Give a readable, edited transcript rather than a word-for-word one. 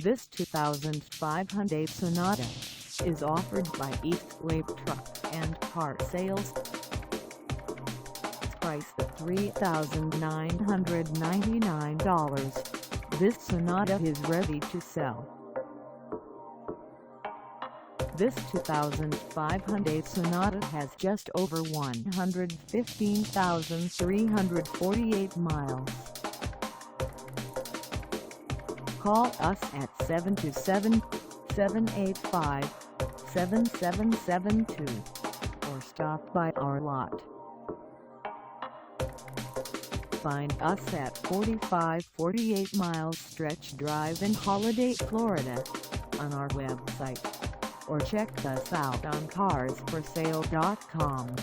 This 2005 Hyundai Sonata is offered by East Lake Truck and Car Sales. Priced at $3,999, this Sonata is ready to sell. This 2005 Hyundai Sonata has just over 115,348 miles. Call us at 727-785-7772 or stop by our lot. Find us at 4548 Miles Stretch Drive in Holiday, Florida on our website, or check us out on carsforsale.com.